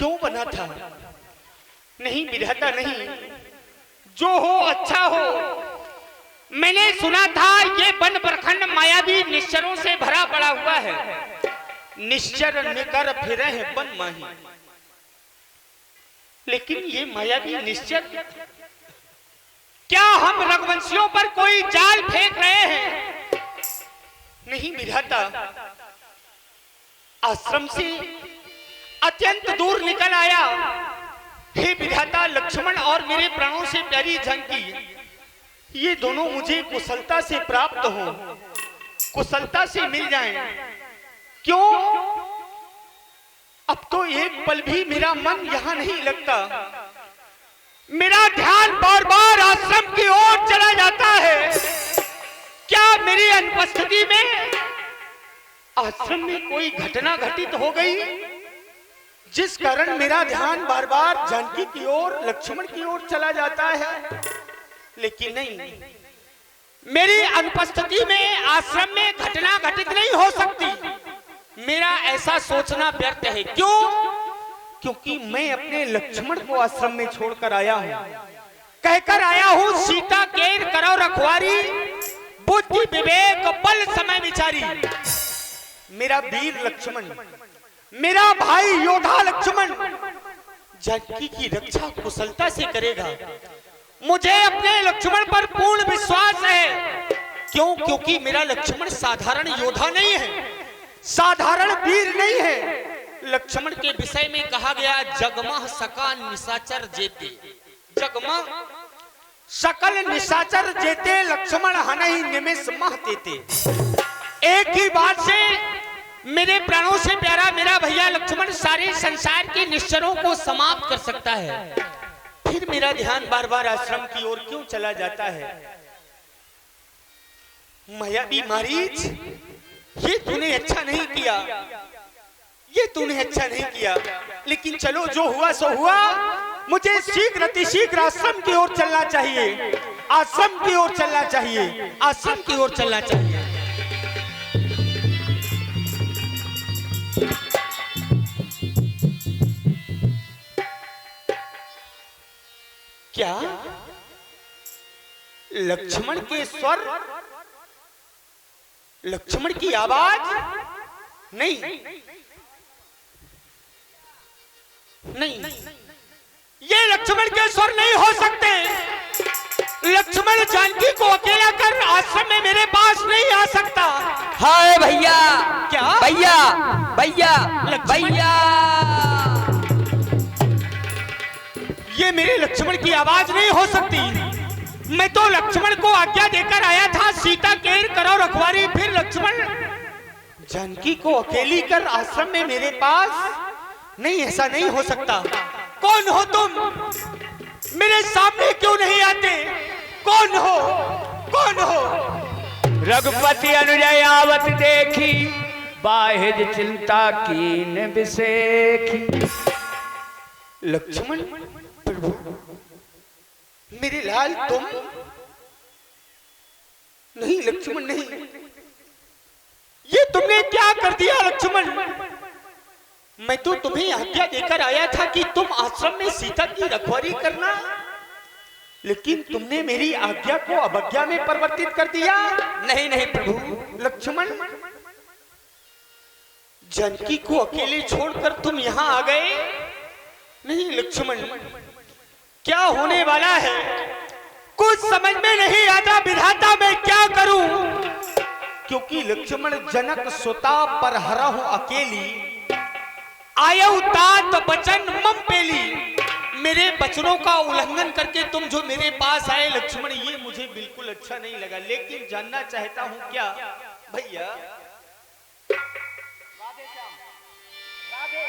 क्यों बना था? नहीं विधाता नहीं, जो हो अच्छा हो। मैंने सुना था ये वन प्रखंड मायावी निश्चरों से भरा पड़ा हुआ है। निश्चर निकर फिरे हैं वन माही, लेकिन ये मायावी निश्चर, क्या हम रघुवंशियों पर कोई जाल फेंक रहे हैं? नहीं विधाता, आश्रम से अत्यंत दूर निकल आया। हे विधाता, लक्ष्मण और मेरे प्राणों से प्यारी जानकी, ये दोनों मुझे कुशलता से प्राप्त हो, कुशलता से मिल जाएं। क्यों? अब तो एक पल भी मेरा मन यहां नहीं लगता। मेरा ध्यान बार बार आश्रम की ओर चला जाता है। क्या मेरी अनुपस्थिति में आश्रम में कोई घटना घटित हो गई, जिस कारण मेरा ध्यान बार बार जानकी की ओर, लक्ष्मण की ओर चला जाता है? लेकिन नहीं, मेरी अनुपस्थिति में आश्रम में घटना घटित नहीं हो सकती। मेरा ऐसा सोचना व्यर्थ है। क्यों? क्योंकि मैं अपने लक्ष्मण को आश्रम में छोड़कर आया हूं, कहकर आया हूं सीता केर करो रखवारी, बुद्धि विवेक बल समय विचारी। मेरा वीर लक्ष्मण, मेरा भाई योद्धा लक्ष्मण जानकी की रक्षा कुशलता से करेगा। मुझे अपने लक्ष्मण पर पूर्ण विश्वास है। क्यों? क्योंकि मेरा लक्ष्मण साधारण योद्धा नहीं है, साधारण वीर नहीं है। लक्ष्मण के विषय में कहा गया, जगमह सका निशाचर जेते, जगमह सकल निशाचर जेते, लक्ष्मण हनहि निमिष मह तेते। एक ही बात से मेरे प्राणों से प्यारा मेरा भैया लक्ष्मण सारे संसार के निश्चरों को समाप्त कर सकता है। फिर मेरा ध्यान बार बार आश्रम की ओर क्यों चला जाता है? मायावी मारीच, ये तूने अच्छा नहीं किया, ये तूने अच्छा नहीं किया। लेकिन चलो, जो हुआ सो हुआ। मुझे शीघ्र अतिशीघ्र आश्रम की ओर चलना चाहिए, आश्रम की ओर चलना चाहिए, आश्रम की ओर चलना चाहिए। क्या लक्ष्मण के स्वर, लक्ष्मण की आवाज? नहीं नहीं, ये लक्ष्मण के स्वर नहीं हो सकते। लक्ष्मण जानकी को अकेला कर आश्रम में मेरे पास नहीं आ सकता। हाय भैया, क्या भैया भैया भैया, ये मेरे लक्ष्मण की आवाज नहीं हो सकती। मैं तो लक्ष्मण को आज्ञा देकर आया था सीता केर करो रखवारी, फिर लक्ष्मण जानकी को अकेली कर आश्रम में मेरे पास नहीं, ऐसा नहीं हो सकता। कौन हो तुम? मेरे सामने क्यों नहीं आते? कौन हो? कौन हो? रघुपति अनुजय आवत देखी, बाहिर चिंता कीन विसेखी। लक्ष्मण प्रभु, मेरे लाल तुम? नहीं लक्ष्मण नहीं, ये तुमने क्या कर दिया लक्ष्मण? मैं तो तुम्हें आज्ञा देकर आया था कि तुम आश्रम में सीता की रखवाली करना, लेकिन तुमने मेरी आज्ञा को अवज्ञा में परिवर्तित कर दिया। नहीं नहीं प्रभु। लक्ष्मण, जानकी को अकेले छोड़कर तुम यहाँ आ गए? नहीं लक्ष्मण, क्या होने वाला है कुछ समझ में नहीं आता। विधाता मैं क्या करूं? क्योंकि लक्ष्मण जनक सुता पर हरहु अकेली, आयु तात बचन मम पेली। मेरे वचनों का उल्लंघन करके तुम जो मेरे पास आए लक्ष्मण, ये मुझे बिल्कुल अच्छा नहीं लगा। लेकिन जानना चाहता हूं क्या भैया? राधे श्याम, राधे।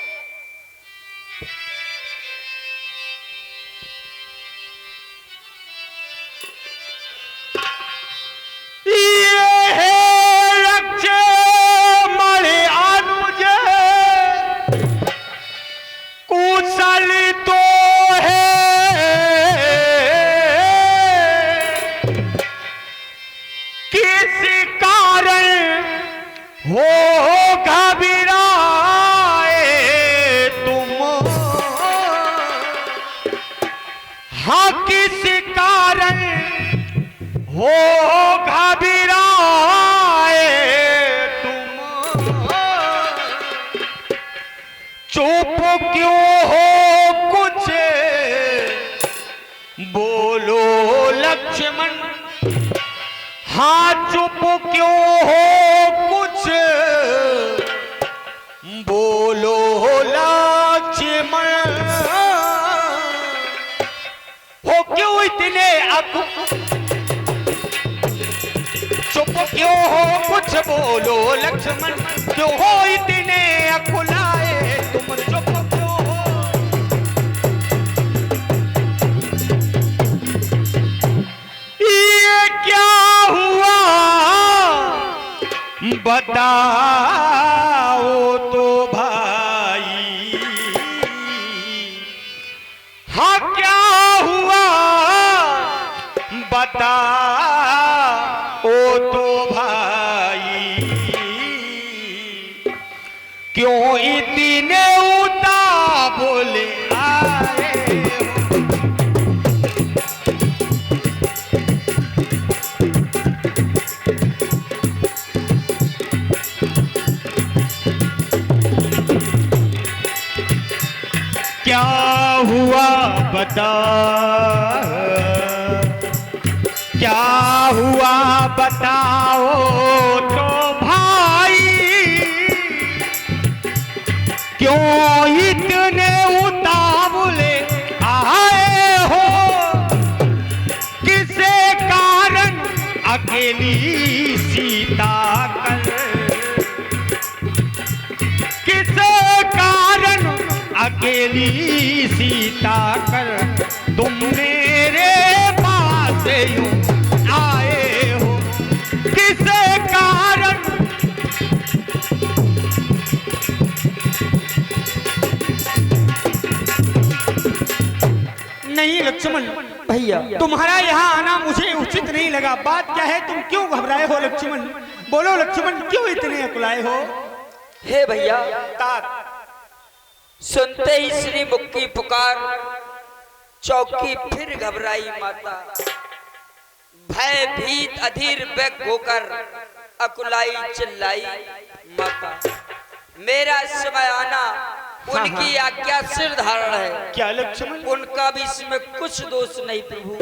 हो घबराए तुम हाँ किस कारण हो घबराए तुम, चुप क्यों हो कुछ बोलो लक्ष्मण, हाँ चुप क्यों हो कुछ बोलो लक्ष्मण, हो क्यों इतने चुप क्यों हो कुछ बोलो लक्ष्मण, क्यों हो इतने अकुलाए तुम, चुप क्यों हो। ये क्या हुआ बताओ तो भाई, हाँ क्या हुआ बताओ तो भाई, क्यों इतने उतावले आए हो। क्या हुआ बता, क्या हुआ बताओ तो भाई, क्यों इतने उतावले आए हो, किसे कारण अकेली सीता कर, किसे कारण अकेली सीता कर तुम मेरे पास यूं आए हो, किसे कारण। नहीं लक्ष्मण भैया तुम्हारा यहाँ आना मुझे उचित नहीं लगा, बात क्या है, तुम क्यों घबराए हो लक्ष्मण, बोलो लक्ष्मण क्यों इतने अकुलाए हो। हे भैया तात सुनते ही श्री मुख की पुकार, चौकी फिर घबराई माता, भय भीत अधीर व्यक्त होकर अकुलाई चिल्लाई माता, मेरा समय आना उनकी आज्ञा सिर धारण है, क्या लक्ष्मण, उनका भी इसमें कुछ दोष नहीं प्रभु,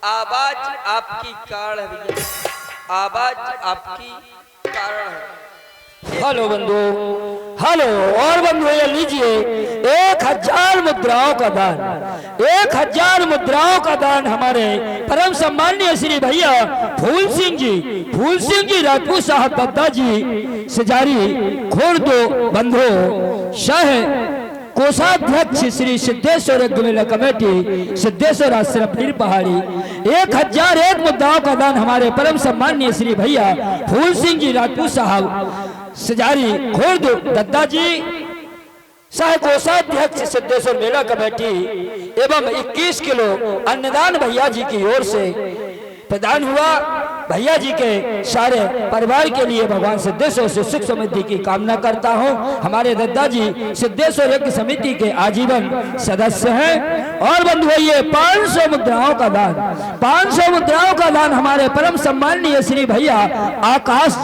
आवाज आपकी कारण है भैया, आवाज आपकी कारण है। हेलो बंधु, हेलो और बंधु ये लीजिए 1000 मुद्राओं का दान, 1000 मुद्राओं का दान हमारे परम सम्माननीय श्री भैया फूल सिंह जी राजपूत साहब दद्दा जी से जारी खुर्द बंधु शाह कोषाध्यक्ष श्री सिद्धेश्वर यज्ञ मेला कमेटी सिद्धेश्वर आश्रम पीर पहाड़ी 1001 मुद्राओं का दान हमारे परम सम्माननीय श्री भैया फूल सिंह जी राजपूत साहब सजारी खुर्द दद्दा जी सह कोषाध्यक्ष सिद्धेश्वर मेला कमेटी एवं 21 किलो अन्नदान भैया जी की ओर से प्रदान हुआ। भैया जी के सारे परिवार के लिए भगवान सिद्धेश्वर से सुख समृद्धि की कामना करता हूं। हमारे दद्दा जी सिद्धेश्वर यज्ञ समिति के आजीवन सदस्य हैं। और बंधुओं ये 500 मुद्राओं का दान, 500 मुद्राओं का दान हमारे परम सम्माननीय श्री भैया आकाश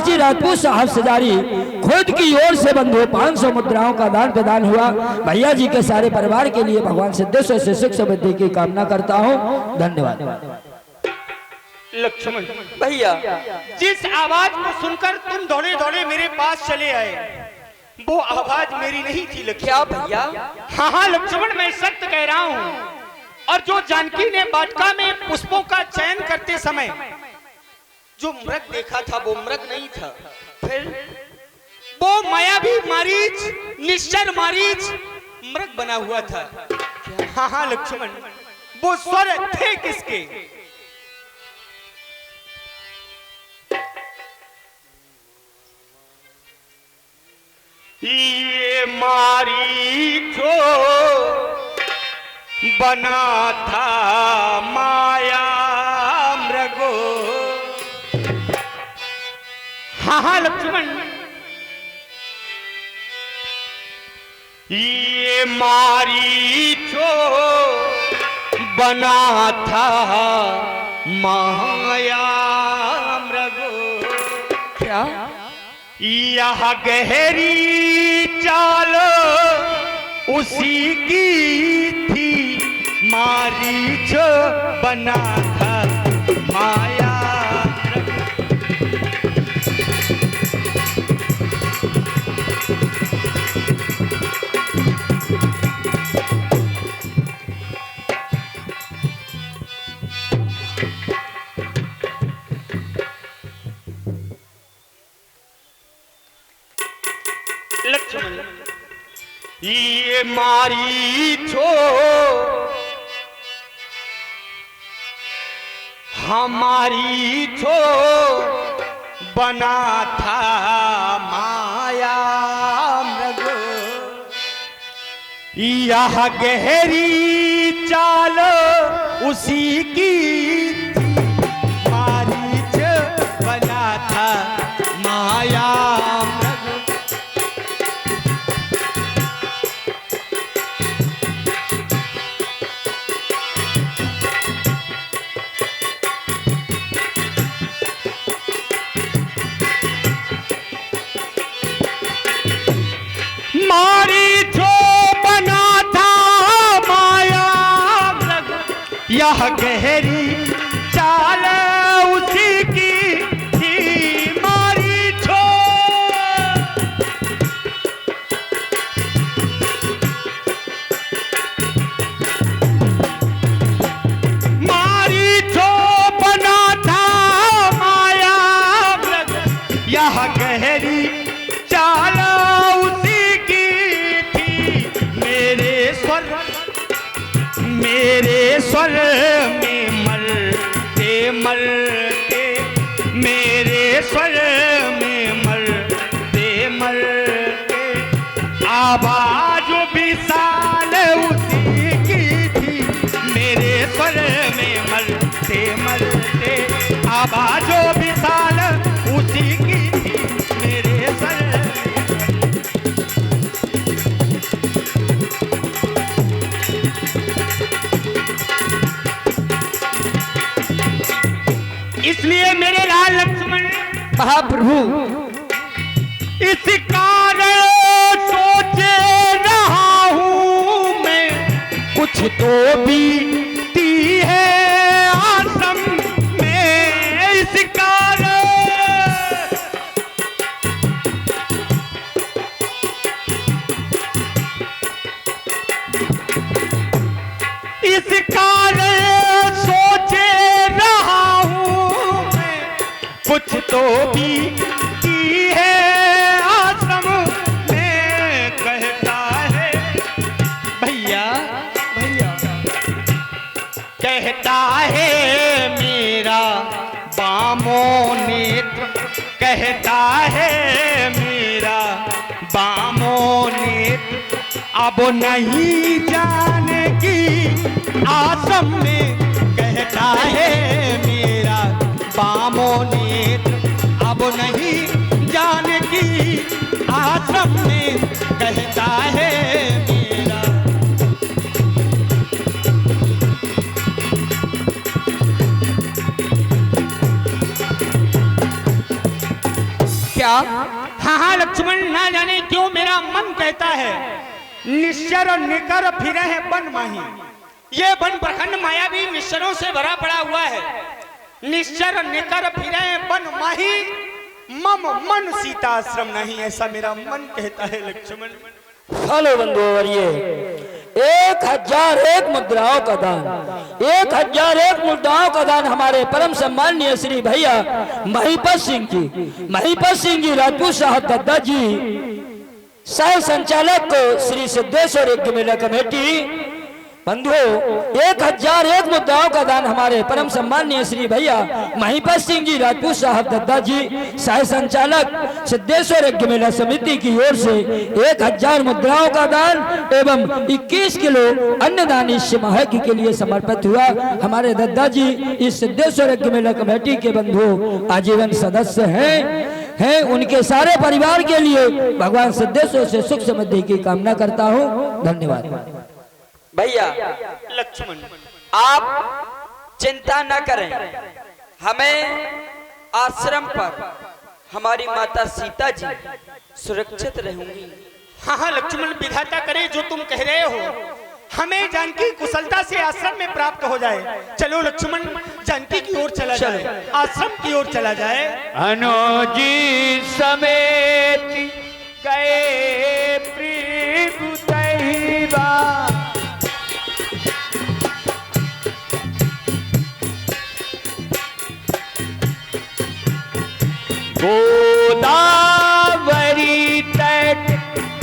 जी राजपूत साहब सजारी खुद की ओर से बंधुओं 500 मुद्राओं का दान प्रदान हुआ। भैया जी के सारे परिवार के लिए भगवान सिद्धेश्वर से सुख समृद्धि की कामना करता हूँ। धन्यवाद। लक्ष्मण भैया जिस आवाज को सुनकर तुम दौड़े दौड़े मेरे पास चले आए, वो आवाज मेरी नहीं थी लक्ष्मण। क्या भैया? हाँ लक्ष्मण मैं सत्य कह रहा हूँ। और जो जानकी ने वाटिका में पुष्पों का चयन करते समय जो मृग देखा था वो मृग नहीं था, फिर वो मायावी मारीच, निश्चर मारीच मृग बना हुआ था। हाँ लक्ष्मण वो स्वर थे किसके? ये मारीचो बना था माया मृगो। हाँ लक्ष्मण ये मारीचो बना था माया मृग। क्या? यह गहरी चाल उसी की थी, मारीच बना था माया मृग। लक्ष्मण ये मारीचो हमारी छो बना था माया मृग। यह गहरी चाल उसी की थी, मारीच बना था माया मृग। यह गहरी चाल उसी की थी, मारी छो। मारी छो बना था माया मृग। यह गहरी चाल उसी की थी, मेरे स्वर में मरते मरते, मेरे स्वर में मरते मरते, आवाज विशाल उसी की थी, मेरे स्वर में मरते मरते, आवाज विशाल उसी की थी, मेरे स्वर में। इसलिए मेरे लाल लक्ष्मण महाप्रभु इस कारण सोचे रहा हूँ मैं, कुछ तो बीती है आसम में। इस कारण सोचे रहा हूँ मैं, कुछ तो बीती है आसम में। कहता है भैया भैया, कहता है मेरा बामो नेत्र, कहता है मेरा बामो नेत्र, अब नहीं जाने की आसम में। कहता है मेरा बामो नेत्र, अब नहीं जाने की आसम में। कहता है मेरा। क्या? हाँ लक्ष्मण, ना जाने क्यों मेरा मन कहता है निश्चर निकर फिरे हैं बन माही। ये वन प्रखंड मायावी निश्चरों से भरा पड़ा हुआ है। निश्चर निकर फिरे बन माही, मम मन सीताश्रम नहीं, ऐसा मेरा मन कहता है लक्ष्मण। हेलो बंधुवर, ये 1001 मुद्राओं का दान, 1001 मुद्राओं का दान हमारे परम सम्माननीय श्री भैया महिपत सिंह जी राजपूत साहब दद्दा जी सह संचालक को श्री सिद्धेश्वर यज्ञ मेला कमेटी। बंधुओं, 1001 मुद्राओं का दान हमारे परम सम्माननीय श्री भैया महिपत सिंह जी राजपूत साहब दद्दा जी सह संचालक सिद्धेश्वर यज्ञ मेला समिति की ओर से 1000 मुद्राओं का दान एवं 21 किलो अन्नदान इस महायज्ञ के लिए समर्पित हुआ। हमारे दद्दा जी इस सिद्धेश्वर यज्ञ मेला कमेटी के बंधु आजीवन सदस्य हैं। उनके सारे परिवार के लिए भगवान सिद्धेश्वर से सुख समृद्धि की कामना करता हूँ। धन्यवाद। भैया लक्ष्मण, आप चिंता न करें, हमें आश्रम पर हमारी माता सीता जी सुरक्षित रहेंगी। हाँ हाँ लक्ष्मण, विधाता करे जो तुम कह रहे हो, हमें जानकी कुशलता से आश्रम में प्राप्त हो जाए। चलो लक्ष्मण, जानकी की ओर चला जाए, आश्रम की ओर चला जाए। अनुजी समेत गए प्रभु तैबा, गोदावरी तट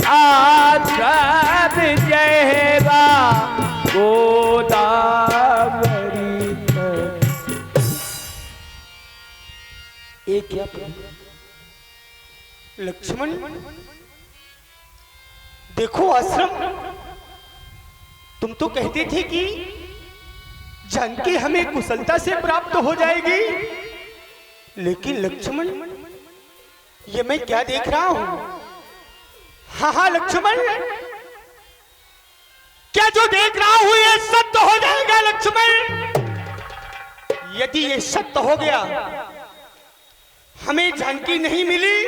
आश्रम जयबा, गोदावरी तट। ये क्या लक्ष्मण देखो, आश्रम तुम तो कहते थे कि जानकी हमें कुशलता से प्राप्त हो जाएगी, लेकिन लक्ष्मण ये मैं क्या देख रहा हूं? हाँ हाँ लक्ष्मण, क्या जो देख रहा हूं ये सत्य हो जाएगा लक्ष्मण? यदि ये सत्य हो गया, हमें जानकी नहीं मिली,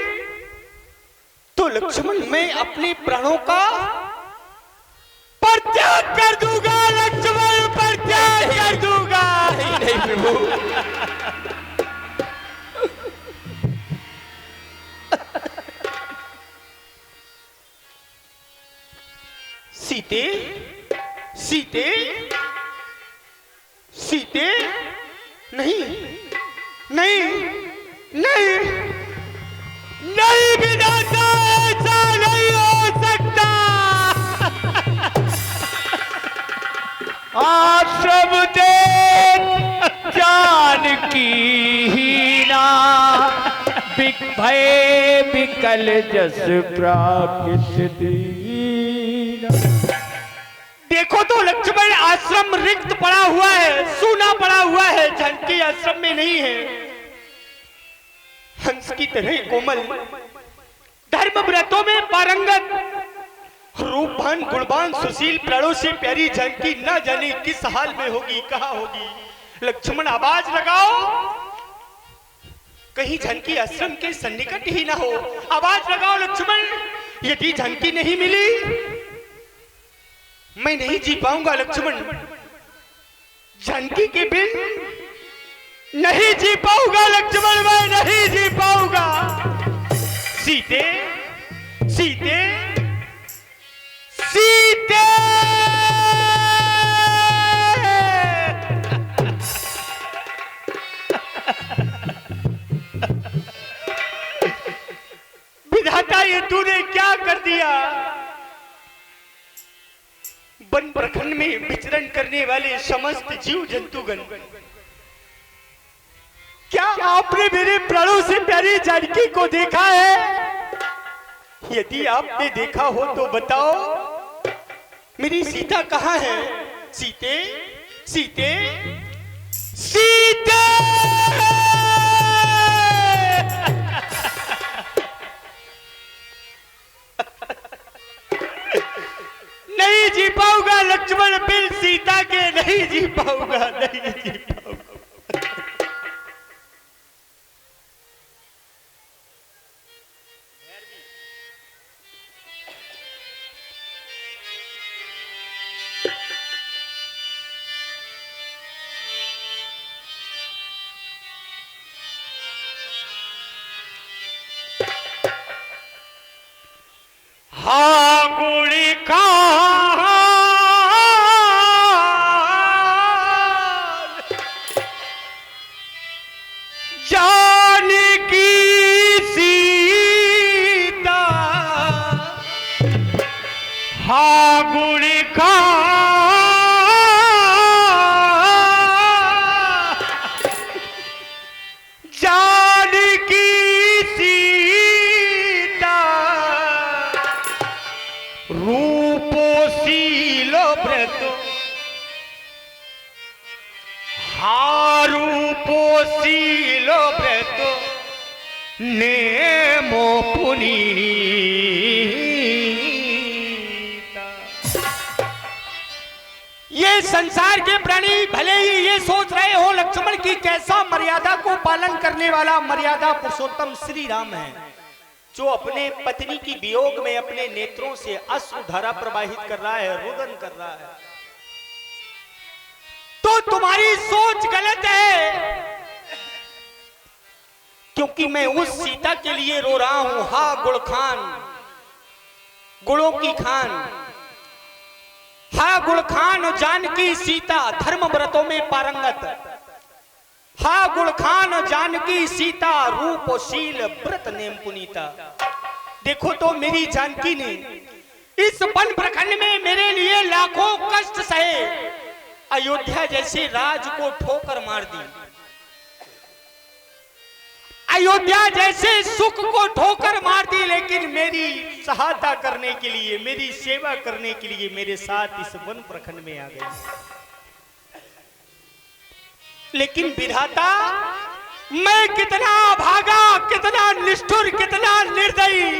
तो लक्ष्मण मैं अपने प्राणों का परित्याग कर दूंगा। लक्ष्मण परित्याग कर दूंगा। नहीं प्रभु, सीते सीते सीते, नहीं नहीं नहीं नहीं, विधाता ऐसा नहीं हो सकता। आश्रम दे जानकी हीना, भय विकल जस प्राकृत दीना। देखो तो लक्ष्मण, आश्रम रिक्त पड़ा हुआ है, सूना पड़ा हुआ है, जानकी आश्रम में नहीं है। हंस की तरह कोमल, धर्म व्रतों में पारंगत, रूपवान गुणवान सुशील प्राणों से प्यारी जानकी न जाने किस हाल में होगी, कहाँ होगी। लक्ष्मण आवाज लगाओ, कहीं जानकी आश्रम के सन्निकट ही ना हो। आवाज लगाओ लक्ष्मण, यदि जानकी नहीं मिली मैं नहीं जी पाऊंगा लक्ष्मण, जानकी के बिन नहीं जी पाऊंगा लक्ष्मण, मैं नहीं जी पाऊंगा। सीते सीते सीते, विधाता ये तूने क्या कर दिया? वन प्रखंड में विचरण करने वाले समस्त जीव जंतुगण, क्या आपने मेरे प्राणों से प्यारी जानकी को देखा है? यदि आपने देखा हो तो बताओ, मेरी सीता कहाँ है? सीते सीते सीते, नहीं जी पाऊंगा लक्ष्मण, बिन सीता के नहीं जी पाऊंगा, नहीं जी पाऊंगा। हाँ गुड़ी का जानकी सीता, हाँ गुड़ी का जानकी सीता, रूपोशीलो व्रत, हाँ रूपोशीलो व्रत नेमो पुनीता। ये संसार के प्राणी भले ही ये सोच रहे हो लक्ष्मण की कैसा मर्यादा को पालन करने वाला मर्यादा पुरुषोत्तम श्री राम है, जो अपने पत्नी की वियोग में अपने नेत्रों से अश्रु धारा प्रवाहित कर रहा है, रुदन कर रहा है। तो तुम्हारी सोच गलत है, क्योंकि मैं उस सीता के लिए रो रहा हूं। हा गुड़ खान, गुड़ों की खान, हा गुड़ खान जानकी सीता धर्म व्रतों में पारंगत, हा गुड़ खान जानकी सीता रूपशील व्रत नेम पुनीता। देखो तो मेरी जानकी ने इस वन प्रखंड में मेरे लिए लाखों कष्ट सहे, अयोध्या जैसे राज को ठोकर मार दी, अयोध्या जैसे सुख को ठोकर मार दी, लेकिन मेरी सहायता करने के लिए, मेरी सेवा करने के लिए मेरे साथ इस वन प्रखंड में आ गई। लेकिन विधाता, मैं कितना भागा, कितना निष्ठुर, कितना निर्दयी,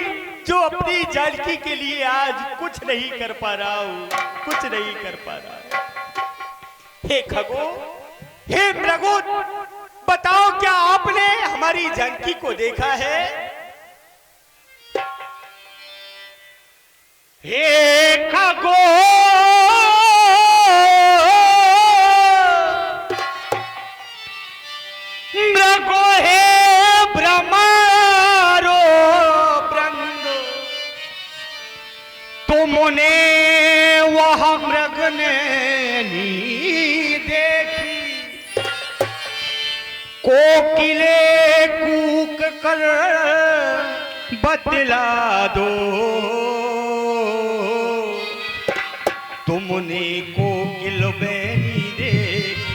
जो अपनी जानकी के लिए आज कुछ नहीं कर पा रहा हूं, कुछ नहीं कर पा रहा। हे खगो, हे मृगो, बताओ क्या आपने हमारी जानकी को देखा है? हे खगो, मृगो, हे भ्रमरो वृंद, तुमने वह मृग ने देखी, कोकिले कूक कर बतला दो, तुमने कोकिल बैनी देखी,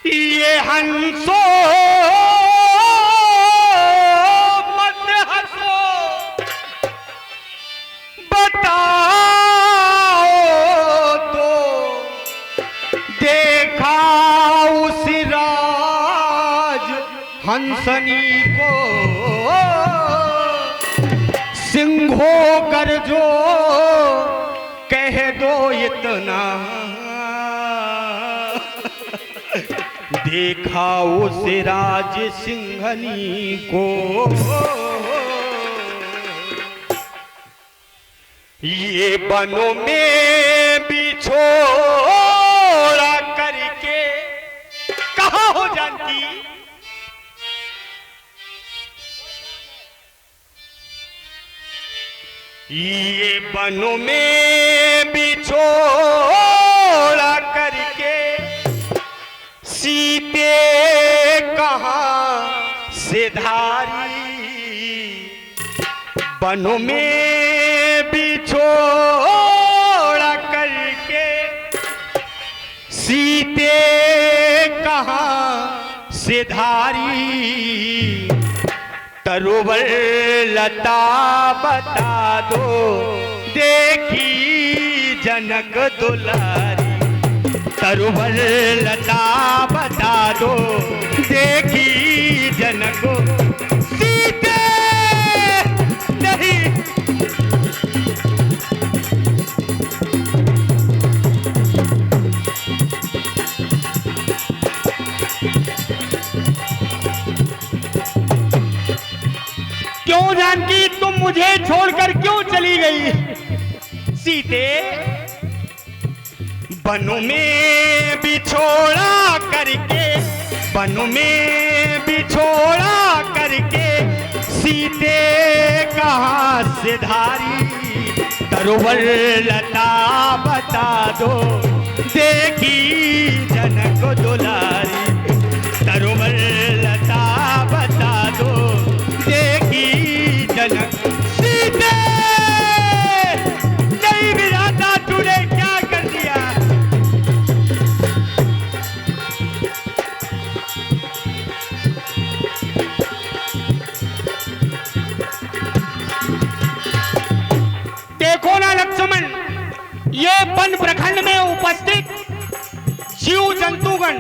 ये हंसो मत हंसो, बताओ तो देखा उस राज हंसनी को, सिंहो गर्जो कह दो इतना, देखा उस राज सिंहनी को, ये बनों में बिछोड़ा करके, कहाँ हो जानकी? ये बनों में बिछोड़ा करके, सीते कहाँ से धारी, बनों में बिछोड़ा करके, सीते कहाँ से धारी, तरुवर लता बता दो, देखी जनक दुलारी, तरुवर लता बता दो, देखी जनक सीते नहीं। क्यों जानकी, तुम मुझे छोड़कर क्यों चली गई? सीते, बनों में बिछोड़ा करके, बनों में बिछोड़ा करके, सीते कहाँ से धारी, तरुवर लता बता दो, देखी जनक दुलारी, तरुवर लता बता दो, देखी जनक सीते। नहीं विधाता, तूने क्या कर दिया? देखो ना लक्ष्मण, ये वन प्रखंड में उपस्थित जीव जंतुगण,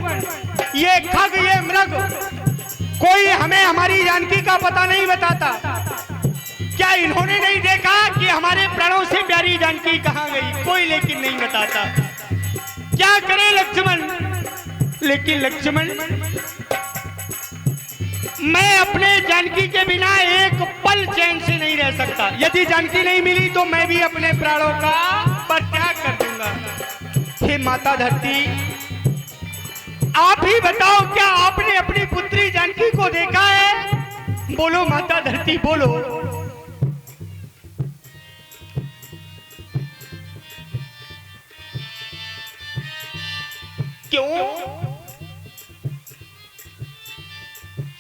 ये खग, ये मृग, कोई हमें हमारी जानकी का पता नहीं बताता। क्या इन्होंने नहीं देखा कि हमारे प्राणों से प्यारी जानकी जानकी कहाँ गई, कोई लेकिन नहीं बताता। क्या करे लक्ष्मण? लेकिन लक्ष्मण, मैं अपने जानकी के बिना एक पल चैन से नहीं रह सकता। यदि जानकी नहीं मिली तो मैं भी अपने प्राणों का परित्याग कर दूंगा। हे माता धरती, आप ही बताओ, क्या आपने अपनी पुत्री जानकी को देखा है? बोलो माता धरती, बोलो। क्यों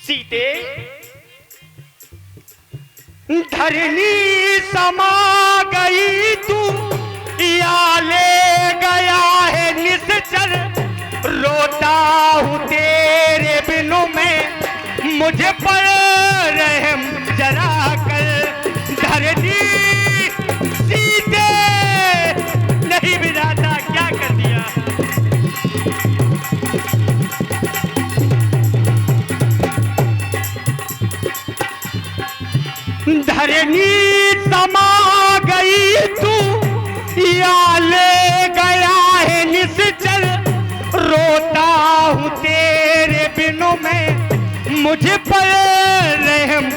सीते? धरनी समा गई तू, या ले गया है निश्चर, रोता हूँ तेरे बिनु में, मुझे पर रहम जरा कर। धरनी सीते, नहीं विधाता क्या कर दिया। धरनी समा गई तू, या ले गया है निश्चल, रोता हूँ तेरे बिनु में, मुझे पर रहम